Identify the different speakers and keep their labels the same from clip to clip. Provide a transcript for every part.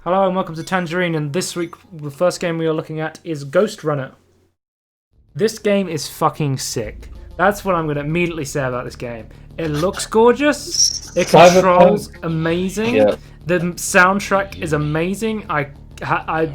Speaker 1: Hello and welcome to Tangerine, and this week the first game we are looking at is GhostRunner. This game is fucking sick. That's what I'm going to immediately say about this game. It looks gorgeous, it controls amazing, the soundtrack is amazing. I've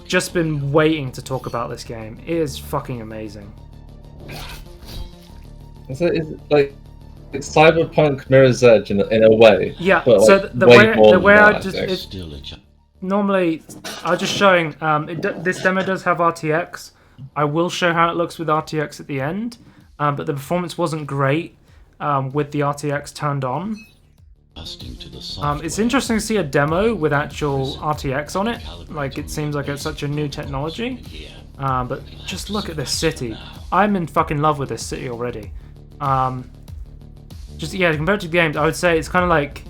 Speaker 1: just been waiting to talk about this game. It is fucking amazing.
Speaker 2: It's like it's Cyberpunk Mirror's Edge in a way.
Speaker 1: Yeah.
Speaker 2: But
Speaker 1: So
Speaker 2: like
Speaker 1: the way I just normally I was just showing. This demo does have RTX. I will show how it looks with RTX at the end, but the performance wasn't great with the RTX turned on. It's interesting to see a demo with actual RTX on it. Like, it seems like it's such a new technology. But just look at this city. I'm in fucking love with this city already. Compared to the games, I would say it's kind of like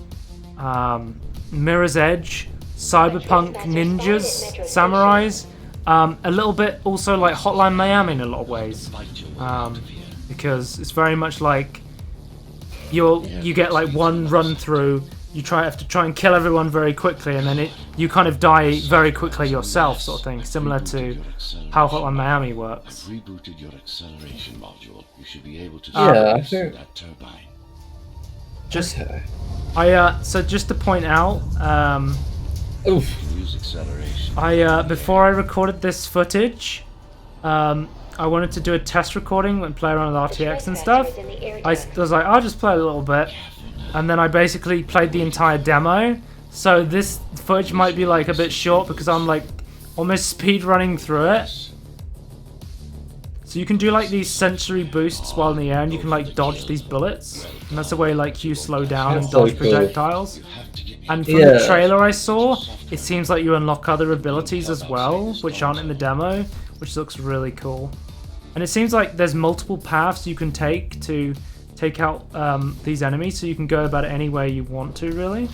Speaker 1: Mirror's Edge, Cyberpunk ninjas, samurais. A little bit also like Hotline Miami in a lot of ways. Because it's very much like you get like one run through, you have to try and kill everyone very quickly, and then you kind of die very quickly yourself, sort of thing, similar to how Hotline Miami works.
Speaker 3: Rebooted your acceleration module. You should be able to
Speaker 2: I think
Speaker 3: that turbine.
Speaker 1: So just to point out,
Speaker 3: Use acceleration.
Speaker 1: before I recorded this footage, I wanted to do a test recording and play around with RTX and stuff. I was like, I'll just play a little bit, and then I basically played the entire demo. So this footage might be like a bit short because I'm like almost speed running through it. So you can do like these sensory boosts while in the air, and you can like dodge these bullets, and that's the way like you slow down and dodge projectiles. And from the trailer I saw, it seems like you unlock other abilities as well, which aren't in the demo, which looks really cool. And it seems like there's multiple paths you can take to take out these enemies, so you can go about it any way you want to, really.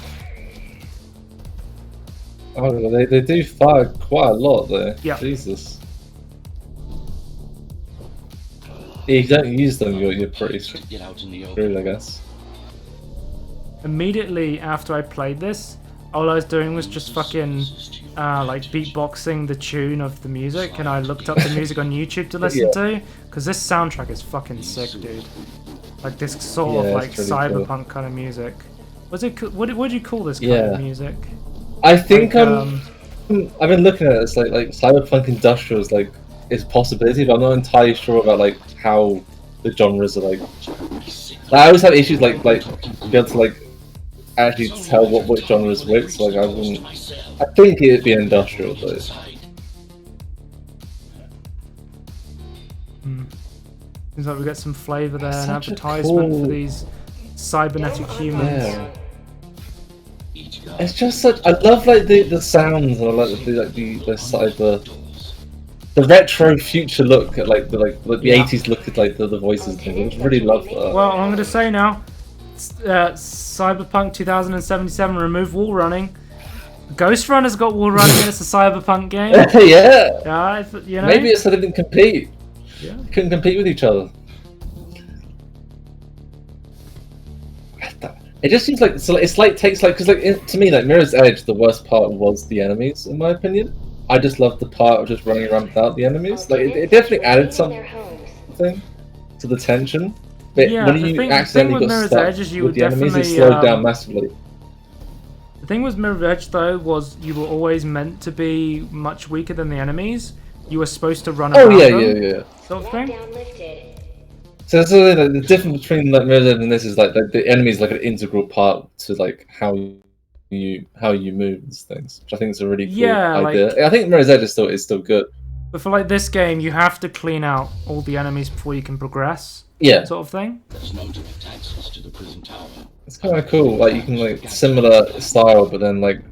Speaker 2: Oh, they do fire quite a lot there.
Speaker 1: Yeah.
Speaker 2: Jesus. If you don't use them, you're pretty screwed, I guess.
Speaker 1: Immediately after I played this, all I was doing was just fucking like beatboxing the tune of the music, and I looked up the music on YouTube to listen to, because this soundtrack is fucking sick, dude. Like this sort of like cyberpunk kind of music. What's it? What would you call this kind of music?
Speaker 2: I think I've been looking at it. It's like cyberpunk industrial is like it's a possibility, but I'm not entirely sure about like how the genres are like. I always have issues like be able to like actually tell what genre is which. So, like I think it'd be industrial though.
Speaker 1: Seems like we get some flavour there, an advertisement for these cybernetic humans.
Speaker 2: Yeah. It's just such. I love like the sounds, and I like the cyber, the retro future look at like the 80s look at like the voices and things. I just really love that.
Speaker 1: Well, I'm gonna say now, Cyberpunk 2077 remove wall running. GhostRunner's got wall running, and it's a cyberpunk game.
Speaker 2: Yeah.
Speaker 1: You know?
Speaker 2: Maybe it's so they didn't compete.
Speaker 1: Yeah.
Speaker 2: They couldn't compete with each other. It just seems like it's like takes like because like to me like Mirror's Edge, the worst part was the enemies in my opinion. I just loved the part of just running around without the enemies. Like it definitely added something to the tension. But when you accidentally got stuck with the enemies, it slowed down massively.
Speaker 1: The thing with Mirror's Edge though was you were always meant to be much weaker than the enemies. You were supposed to run around them, sort of thing.
Speaker 2: So the difference between like Mirror's Edge and this is like the enemy is like an integral part to like how you move and things, which I think is a really cool idea. Like, I think Mirror's Edge is still good. But
Speaker 1: for like this game, you have to clean out all the enemies before you can progress.
Speaker 2: Yeah.
Speaker 1: Sort of thing.
Speaker 3: There's no direct access to the prison tower.
Speaker 2: It's kind of cool. Like you can like similar style, but then like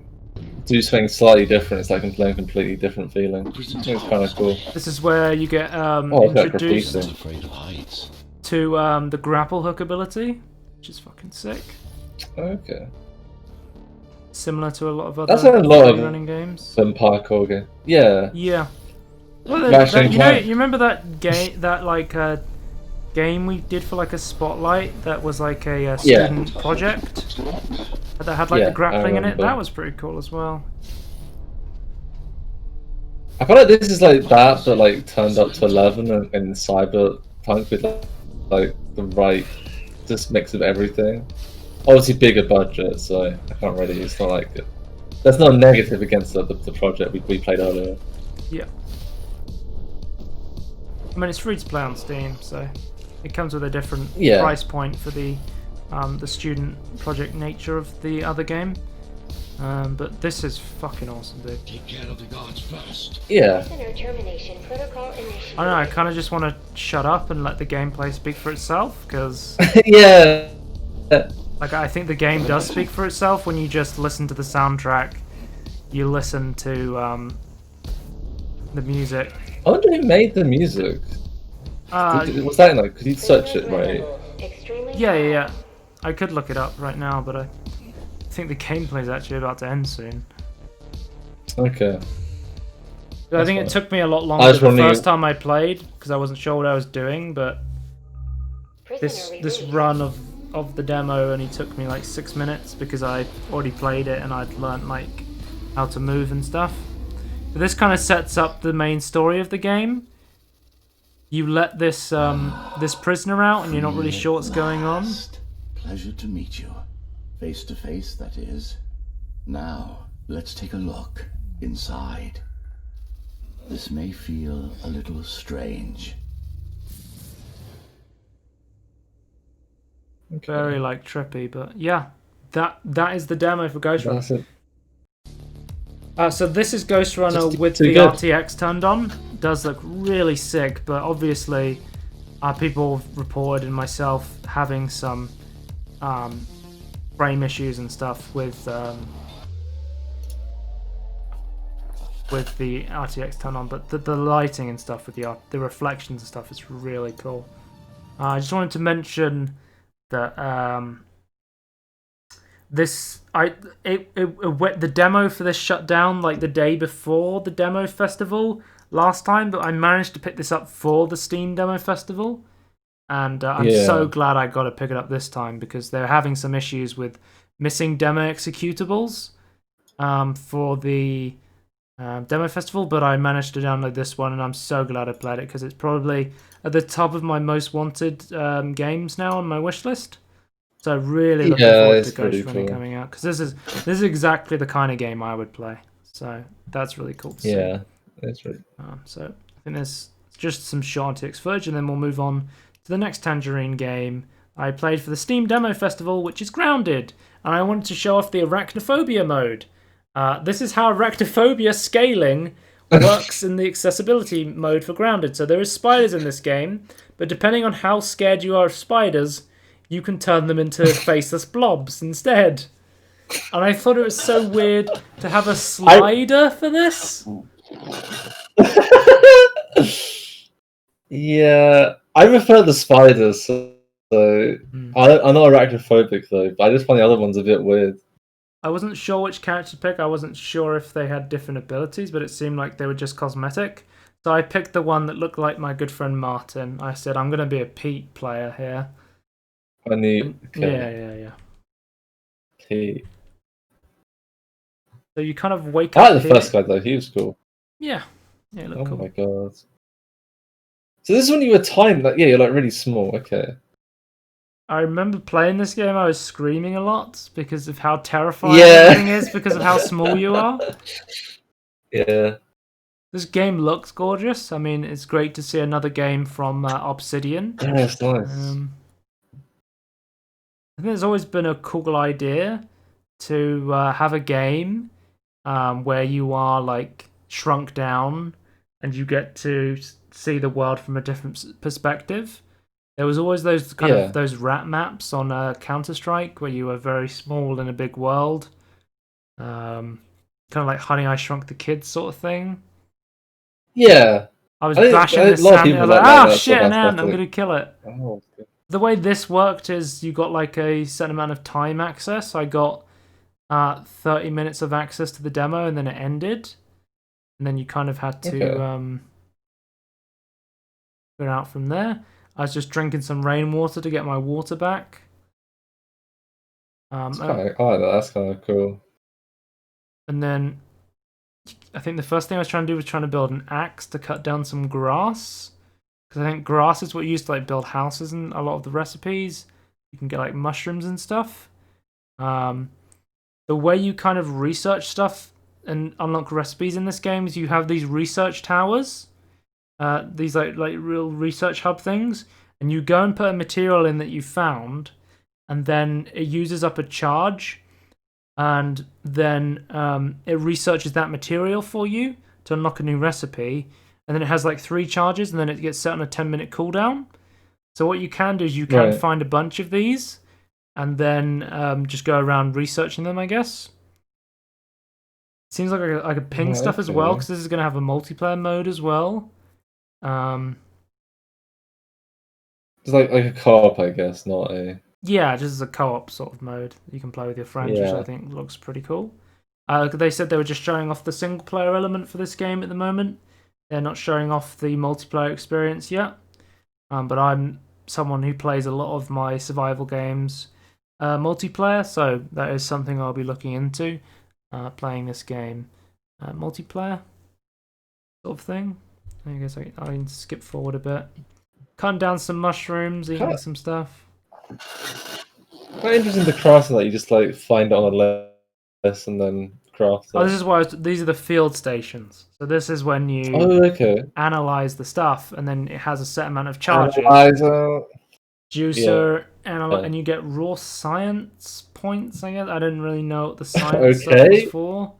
Speaker 2: do something slightly different. It's like a completely different feeling. I think it's kind of cool.
Speaker 1: This is where you get introduced to the grapple hook ability, which is fucking sick.
Speaker 2: Okay.
Speaker 1: Similar to a lot of other
Speaker 2: That's a lot of
Speaker 1: running games.
Speaker 2: Some parkour game. Yeah.
Speaker 1: Yeah. Well, you remember that game, game we did for like a spotlight that was like a student project that had like the grappling in it? That was pretty cool as well.
Speaker 2: I feel like this is like that, but like turned up to 11 and Cyberpunk with like the right just mix of everything. Obviously, bigger budget, so I can't really. It's not like that's not a negative against the project we played earlier.
Speaker 1: Yeah. I mean, it's free to play on Steam, so it comes with a different price point for the student project nature of the other game. But this is fucking awesome, dude.
Speaker 3: Take care of the guards first.
Speaker 2: Yeah.
Speaker 4: Termination protocol initiated.
Speaker 1: I don't know, I kind of just want to shut up and let the gameplay speak for itself, because
Speaker 2: Yeah.
Speaker 1: like I think the game does speak for itself when you just listen to the soundtrack, you listen to the music.
Speaker 2: I wonder who made the music. Was that in like? Could you search it right?
Speaker 1: Yeah. I could look it up right now, but I think the gameplay is actually about to end soon.
Speaker 2: Okay.
Speaker 1: But I think it took me a lot longer the first time I played because I wasn't sure what I was doing. But this run of the demo only took me like 6 minutes because I already played it and I'd learnt like how to move and stuff. But this kind of sets up the main story of the game. You let this this prisoner out and you're not really sure what's going on.
Speaker 3: Pleasure to meet you. Face to face, that is. Now, let's take a look inside. This may feel a little strange.
Speaker 2: Okay.
Speaker 1: Very like trippy, but yeah, that is the demo for GhostRunner. So this is GhostRunner with the RTX turned on. It does look really sick, but obviously people have reported and myself having some frame issues and stuff with the RTX turned on, but the lighting and stuff with the reflections and stuff is really cool. I just wanted to mention that the demo for this shut down like the day before the demo festival last time, but I managed to pick this up for the Steam Demo Festival, and I'm so glad I got to pick it up this time because they're having some issues with missing demo executables for the Demo Festival, but I managed to download this one and I'm so glad I played it because it's probably at the top of my most wanted games now on my wish list. So really looking forward to GhostRunner coming out because this is exactly the kind of game I would play. So that's really cool to see.
Speaker 2: Yeah, that's right.
Speaker 1: So I think there's just some short RTX footage and then we'll move on to the next Tangerine game I played for the Steam Demo Festival, which is Grounded. And I wanted to show off the Arachnophobia mode. This is how Arachnophobia scaling works in the accessibility mode for Grounded. So there is spiders in this game, but depending on how scared you are of spiders, you can turn them into faceless blobs instead. And I thought it was so weird to have a slider for this.
Speaker 2: Yeah, I prefer the spiders, so I'm not arachnophobic though, but I just find the other ones a bit weird.
Speaker 1: I wasn't sure which character to pick. I wasn't sure if they had different abilities, but it seemed like they were just cosmetic. So I picked the one that looked like my good friend Martin. I said, I'm going to be a Pete player here.
Speaker 2: Okay.
Speaker 1: Yeah.
Speaker 2: Pete.
Speaker 1: So you kind of wake
Speaker 2: I
Speaker 1: up.
Speaker 2: like the first guy though, he was cool.
Speaker 1: Yeah, it looked cool.
Speaker 2: Oh my god. So this is when you were timed, like you're like really small, okay.
Speaker 1: I remember playing this game, I was screaming a lot because of how terrifying everything is because of how small you are.
Speaker 2: Yeah.
Speaker 1: This game looks gorgeous. I mean, it's great to see another game from Obsidian.
Speaker 2: Yeah, it's nice.
Speaker 1: I think there's always been a cool idea to have a game where you are like shrunk down and you get to see the world from a different perspective. There was always those kind of those rat maps on Counter-Strike where you were very small in a big world, kind of like Honey I Shrunk the Kids sort of thing.
Speaker 2: Yeah,
Speaker 1: I was bashing this ant. I was like, shit, an ant! I'm gonna kill it.
Speaker 2: Oh,
Speaker 1: the way this worked is you got like a certain amount of time access. I got 30 minutes of access to the demo, and then it ended, and then you kind of had to go out from there. I was just drinking some rainwater to get my water back.
Speaker 2: I like that. That's kind of cool.
Speaker 1: And then I think the first thing I was trying to do was trying to build an axe to cut down some grass. Because I think grass is what you use to like build houses in a lot of the recipes. You can get like mushrooms and stuff. The way you kind of research stuff and unlock recipes in this game is you have these research towers. These like real research hub things. And you go and put a material in that you found. And then it uses up a charge. And then it researches that material for you to unlock a new recipe. And then it has like 3 charges, and then it gets set on a 10-minute cooldown. So what you can do is you can find a bunch of these, and then just go around researching them, I guess. Seems like I could ping stuff as well, because this is going to have a multiplayer mode as well.
Speaker 2: It's like a co-op, I guess, not a...
Speaker 1: Yeah, just as a co-op sort of mode. You can play with your friends, which I think looks pretty cool. They said they were just showing off the single-player element for this game at the moment. They're not showing off the multiplayer experience yet. But I'm someone who plays a lot of my survival games multiplayer, so that is something I'll be looking into, playing this game multiplayer sort of thing. I guess I can skip forward a bit. Cutting down some mushrooms, eating some stuff.
Speaker 2: Quite interesting to craft that you just like find it on a list and then craft it.
Speaker 1: Oh, this is why these are the field stations. So this is when you analyze the stuff, and then it has a set amount of charges.
Speaker 2: Analyzer.
Speaker 1: Juicer, and you get raw science points, I guess. I didn't really know what the science stuff was for.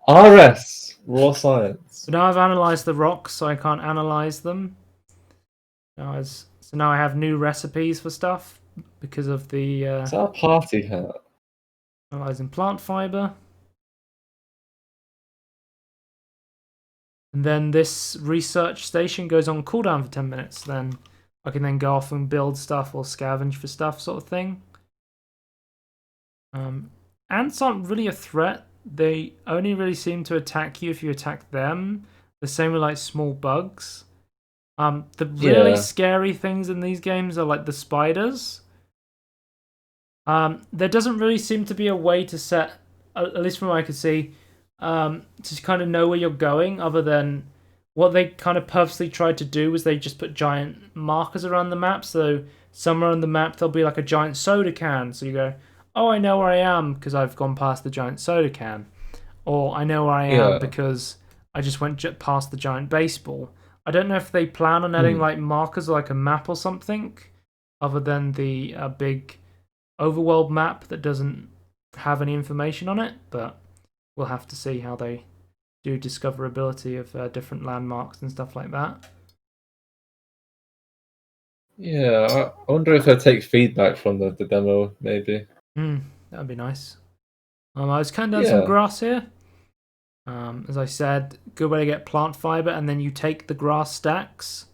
Speaker 2: RS, raw science.
Speaker 1: So now I've analyzed the rocks, so I can't analyze them. So now I have new recipes for stuff because of the...
Speaker 2: Is that a party hat?
Speaker 1: Analyzing plant fiber. And then this research station goes on cooldown for 10 minutes. Then I can then go off and build stuff or scavenge for stuff, sort of thing. Ants aren't really a threat. They only really seem to attack you if you attack them. The same with like small bugs. The really scary things in these games are like the spiders. There doesn't really seem to be a way to set, at least from what I could see, to kind of know where you're going, other than what they kind of purposely tried to do was they just put giant markers around the map. So somewhere on the map there'll be like a giant soda can. So you go, oh, I know where I am because I've gone past the giant soda can. Or I know where I am because I just went past the giant baseball. I don't know if they plan on adding like markers or like a map or something, other than the big overworld map that doesn't have any information on it, but we'll have to see how they do discoverability of different landmarks and stuff like that.
Speaker 2: Yeah, I wonder if they'll take feedback from the demo, maybe.
Speaker 1: That'd be nice. I was cutting down some grass here. As I said, good way to get plant fiber, and then you take the grass stacks,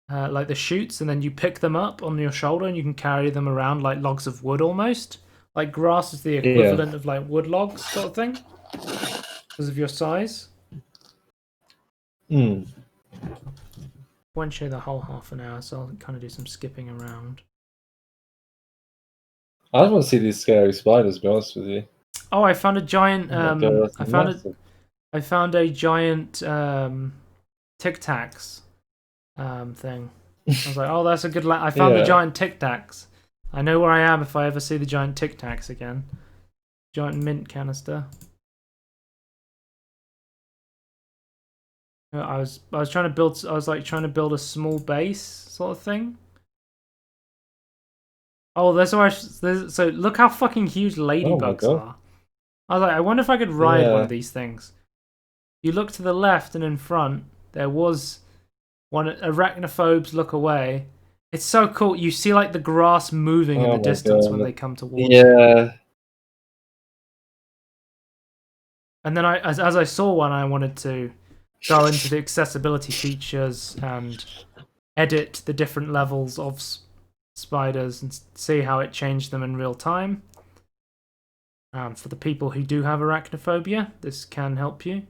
Speaker 1: like the shoots, and then you pick them up on your shoulder, and you can carry them around like logs of wood almost. Like grass is the equivalent of like wood logs sort of thing, because of your size. Won't show the whole half an hour, so I'll kind of do some skipping around.
Speaker 2: I just want to see these scary spiders, to be honest with you.
Speaker 1: Oh, I found a giant. I found a giant Tic Tacs thing. I was like, oh, that's a good. I found the giant Tic Tacs. I know where I am if I ever see the giant Tic Tacs again. Giant mint canister. I was trying to build. I was like trying to build a small base sort of thing. Oh, that's why. So look how fucking huge ladybugs are. I was like, I wonder if I could ride one of these things. You look to the left and in front, there was one. Arachnophobes look away. It's so cool. You see like the grass moving in the distance when they come towards you. And then as I saw one, I wanted to go into the accessibility features and edit the different levels of spiders and see how it changed them in real time. For the people who do have arachnophobia, this can help you.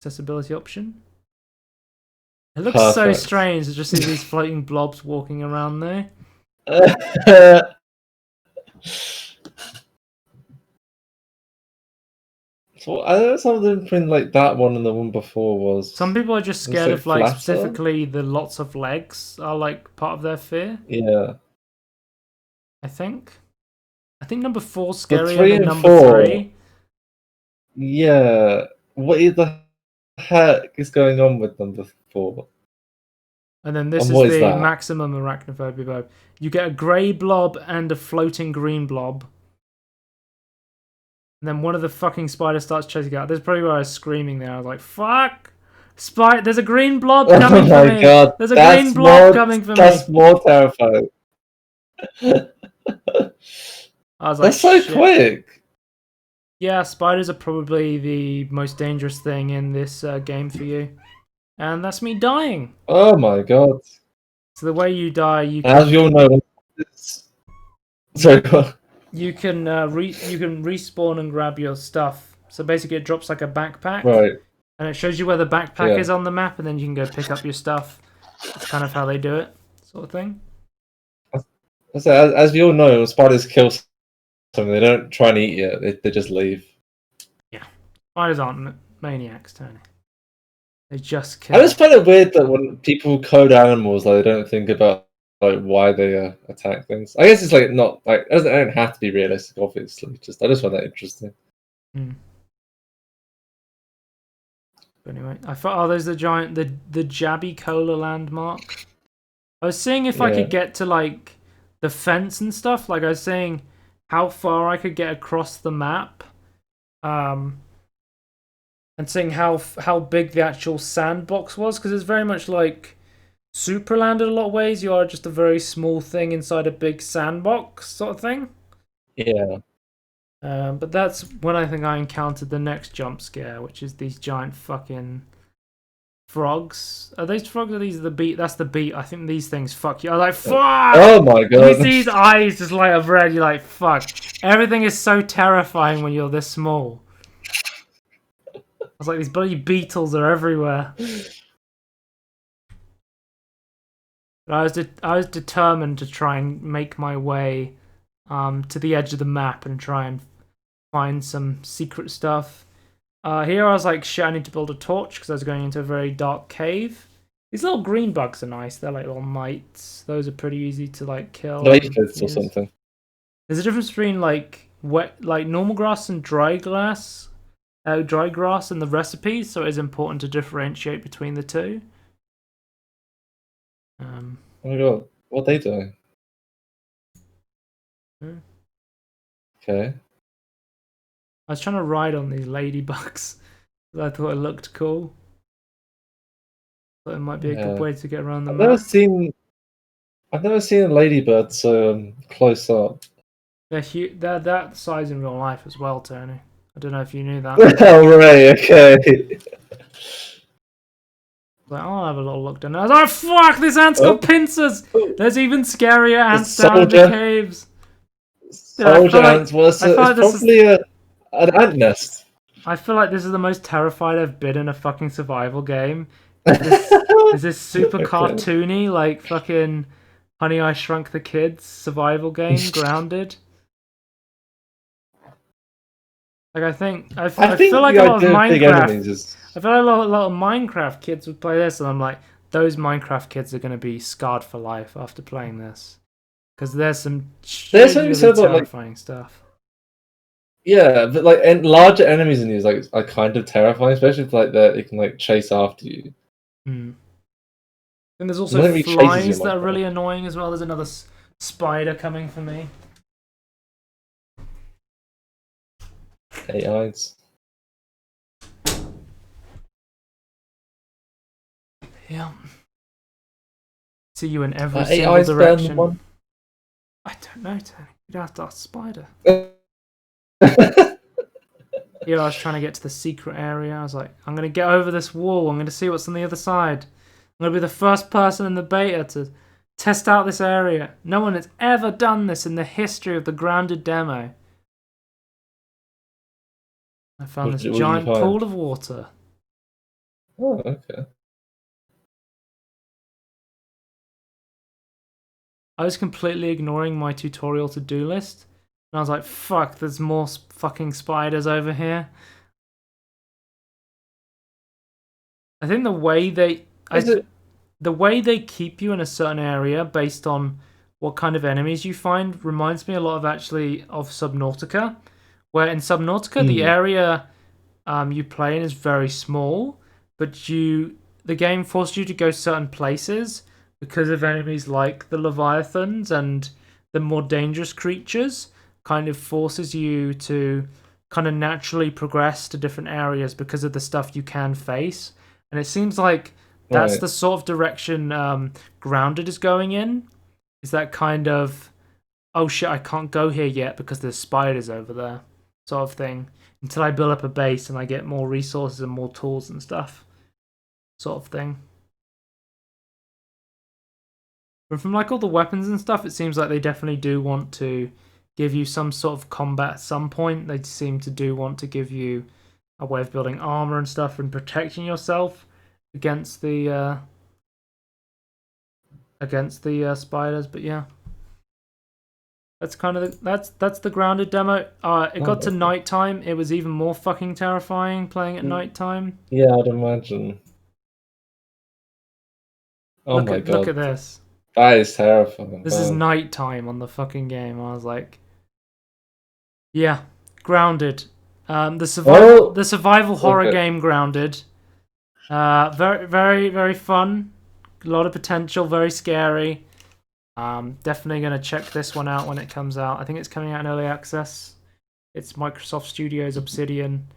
Speaker 1: Accessibility option. It looks so strange to just see these floating blobs walking around there.
Speaker 2: So I don't know something between like that one and the one before was.
Speaker 1: Some people are just
Speaker 2: it's
Speaker 1: scared of like
Speaker 2: flatter?
Speaker 1: specifically the lots of legs are like part of their fear.
Speaker 2: Yeah.
Speaker 1: I think. I think number 4's
Speaker 2: The
Speaker 1: scarier
Speaker 2: 3
Speaker 1: than
Speaker 2: and
Speaker 1: number
Speaker 2: 4.
Speaker 1: 3.
Speaker 2: Yeah. What the heck is going on with number 4?
Speaker 1: And then this
Speaker 2: And
Speaker 1: is
Speaker 2: what is
Speaker 1: the
Speaker 2: that?
Speaker 1: maximum arachnophobia vibe. You get a grey blob and a floating green blob. And then one of the fucking spiders starts chasing out. This is probably where I was screaming there. I was like, fuck! There's a green blob coming
Speaker 2: Oh
Speaker 1: for
Speaker 2: my
Speaker 1: me!
Speaker 2: god.
Speaker 1: There's a green blob coming for me!
Speaker 2: That's more terrifying.
Speaker 1: I was like,
Speaker 2: That's so
Speaker 1: shit.
Speaker 2: quick.
Speaker 1: Yeah, spiders are probably the most dangerous thing in this game for you. And that's me dying.
Speaker 2: Oh my god.
Speaker 1: So the way you die, you
Speaker 2: As you all know, sorry.
Speaker 1: you can respawn and grab your stuff. So basically, it drops like a backpack,
Speaker 2: Right.
Speaker 1: and it shows you where the backpack
Speaker 2: Yeah.
Speaker 1: is on the map, and then you can go pick up your stuff. That's kind of how they do it, sort of thing.
Speaker 2: As you all know, when spiders kill something, they don't try and eat you. They just leave.
Speaker 1: Yeah, spiders aren't maniacs, Tony. They just kill.
Speaker 2: I just find it weird that when people code animals, like they don't think about like why they attack things. I guess it's like not like it don't have to be realistic, obviously. I just find that interesting.
Speaker 1: But anyway, I thought, there's the giant, the Jabby Cola landmark. I was seeing if I could get to like the fence and stuff. Like I was saying, how far I could get across the map, and seeing how big the actual sandbox was, because it's very much like Superland in a lot of ways. You are just a very small thing inside a big sandbox, sort of thing.
Speaker 2: Yeah.
Speaker 1: But that's when I think I encountered the next jump scare, which is these giant fucking frogs. Are these frogs or these are the beat? That's the beat. I think these things fuck you. I was like, fuck!
Speaker 2: Oh my god.
Speaker 1: You see these eyes just light up red, you're like, fuck. Everything is so terrifying when you're this small. I was like, these bloody beetles are everywhere. But I was determined to try and make my way to the edge of the map and try and find some secret stuff. Here I was like, shit, I need to build a torch because I was going into a very dark cave. These little green bugs are nice. They're like little mites. Those are pretty easy to like kill.
Speaker 2: Aphids or something.
Speaker 1: There's a difference between like normal grass and dry grass in the recipes, so it is important to differentiate between the two.
Speaker 2: Oh my god, what are they doing? Okay.
Speaker 1: I was trying to ride on these ladybugs. I thought it looked cool. Thought it might be a good way to get around the map.
Speaker 2: I've never seen a ladybird so close up.
Speaker 1: They're that size in real life as well, Tony. I don't know if you knew that.
Speaker 2: Oh right, okay.
Speaker 1: Like, I'll have a little look down. I was like, fuck, this ant's got pincers! There's even scarier ants down in the caves.
Speaker 2: Soldier ants, it's probably an ant nest.
Speaker 1: I feel like this is the most terrified I've been in a fucking survival game. Is this super cartoony, like fucking Honey, I Shrunk the Kids survival game, Grounded? Like, I feel like a lot of Minecraft. I feel like a lot of Minecraft kids would play this, and I'm like, those Minecraft kids are going to be scarred for life after playing this, because there's some really terrifying stuff.
Speaker 2: Yeah, but like larger enemies in these are kind of terrifying, especially if they can like chase after you.
Speaker 1: And there's also flies that are really annoying as well. There's another spider coming for me.
Speaker 2: 8 eyes.
Speaker 1: Yeah. See you in every single direction. I don't know, Tony. You'd have to ask Spider. Here I was trying to get to the secret area. I was like, I'm going to get over this wall. I'm going to see what's on the other side. I'm going to be the first person in the beta to test out this area. No one has ever done this in the history of the Grounded demo. I found this giant pool of water.
Speaker 2: Oh, okay.
Speaker 1: I was completely ignoring my tutorial to-do list. And I was like, fuck, there's more fucking spiders over here. I think the way they the way they keep you in a certain area based on what kind of enemies you find reminds me a lot of actually of Subnautica, where in Subnautica the area you play in is very small, but the game forces you to go certain places because of enemies like the Leviathans and the more dangerous creatures. Kind of forces you to kind of naturally progress to different areas because of the stuff you can face. And it seems like that's the sort of direction Grounded is going in. Is that kind of, oh shit, I can't go here yet because there's spiders over there, sort of thing, until I build up a base and I get more resources and more tools and stuff, sort of thing. But from like all the weapons and stuff, it seems like they definitely do want to give you some sort of combat at some point. They seem to do want to give you a way of building armor and stuff and protecting yourself against the spiders. But yeah, that's kind of that's the Grounded demo. It got to nighttime. It was even more fucking terrifying playing at nighttime.
Speaker 2: Yeah, I'd imagine. Oh my god!
Speaker 1: Look at this.
Speaker 2: That is terrifying.
Speaker 1: This is nighttime on the fucking game. I was like, yeah, Grounded. The survival horror game Grounded. Very, very, very fun. A lot of potential. Very scary. Definitely gonna check this one out when it comes out. I think it's coming out in early access. It's Microsoft Studios Obsidian.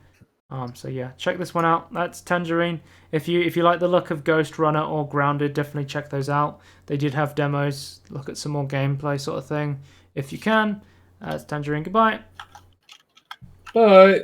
Speaker 1: So yeah, check this one out. That's Tangerine. If you like the look of GhostRunner or Grounded, definitely check those out. They did have demos. Look at some more gameplay sort of thing if you can. It's Tangerine. Goodbye.
Speaker 2: Bye.